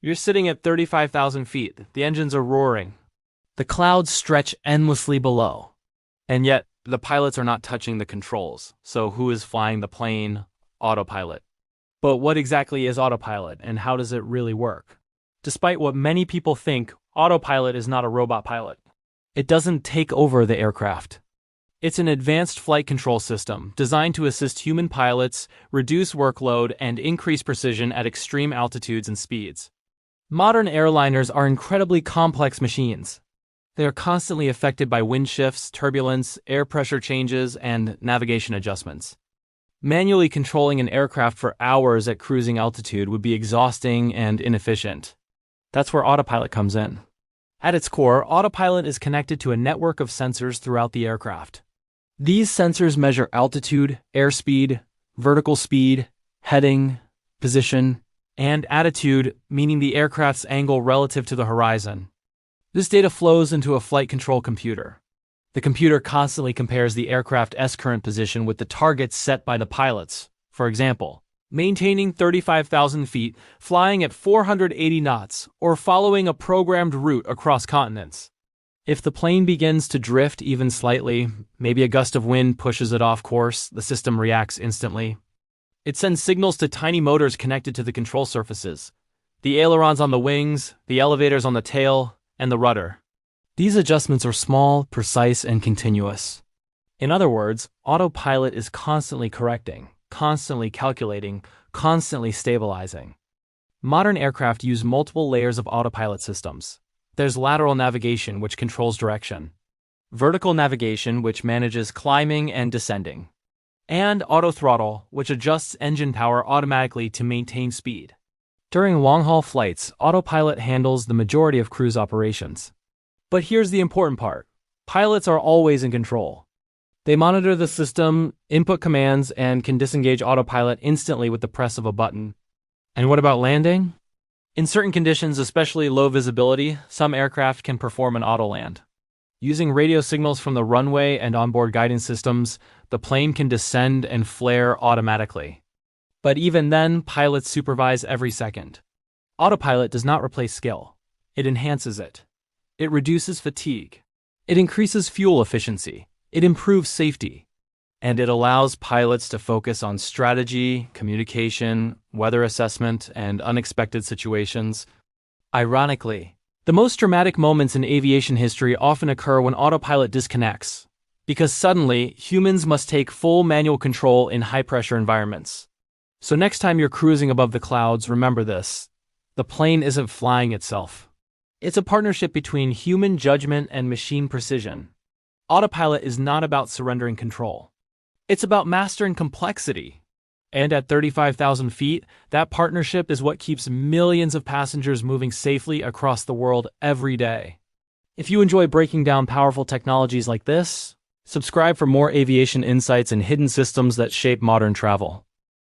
You're sitting at 35,000 feet. The engines are roaring. The clouds stretch endlessly below. And yet, the pilots are not touching the controls. So who is flying the plane? Autopilot. But what exactly is autopilot, and how does it really work? Despite what many people think, autopilot is not a robot pilot. It doesn't take over the aircraft. It's an advanced flight control system designed to assist human pilots, reduce workload, and increase precision at extreme altitudes and speeds. Modern airliners are incredibly complex machines. They are constantly affected by wind shifts, turbulence, air pressure changes, and navigation adjustments. Manually controlling an aircraft for hours at cruising altitude would be exhausting and inefficient. That's where autopilot comes in. At its core, autopilot is connected to a network of sensors throughout the aircraft. These sensors measure altitude, airspeed, vertical speed, heading, position, and attitude, meaning the aircraft's angle relative to the horizon. This data flows into a flight control computer. The computer constantly compares the aircraft's current position with the targets set by the pilots. For example, maintaining 35,000 feet, flying at 480 knots, or following a programmed route across continents. If the plane begins to drift even slightly, maybe a gust of wind pushes it off course, the system reacts instantly. It sends signals to tiny motors connected to the control surfaces, the ailerons on the wings, the elevators on the tail, and the rudder. These adjustments are small, precise, and continuous. In other words, autopilot is constantly correcting, constantly calculating, constantly stabilizing. Modern aircraft use multiple layers of autopilot systems. There's lateral navigation, which controls direction, vertical navigation, which manages climbing and descending, and autothrottle, which adjusts engine power automatically to maintain speed. During long-haul flights, autopilot handles the majority of cruise operations. But here's the important part. Pilots are always in control. They monitor the system, input commands, and can disengage autopilot instantly with the press of a button. And what about landing? In certain conditions, especially low visibility, some aircraft can perform an auto land. Using radio signals from the runway and onboard guidance systems, the plane can descend and flare automatically. But even then, pilots supervise every second. Autopilot does not replace skill. It enhances it. It reduces fatigue. It increases fuel efficiency. It improves safety. And it allows pilots to focus on strategy, communication, weather assessment, and unexpected situations. Ironically, the most dramatic moments in aviation history often occur when autopilot disconnects, because suddenly humans must take full manual control in high-pressure environments. So next time you're cruising above the clouds, remember this: the plane isn't flying itself. It's a partnership between human judgment and machine precision. Autopilot is not about surrendering control. It's about mastering complexity. And at 35,000 feet, that partnership is what keeps millions of passengers moving safely across the world every day. If you enjoy breaking down powerful technologies like this, subscribe for more aviation insights and hidden systems that shape modern travel.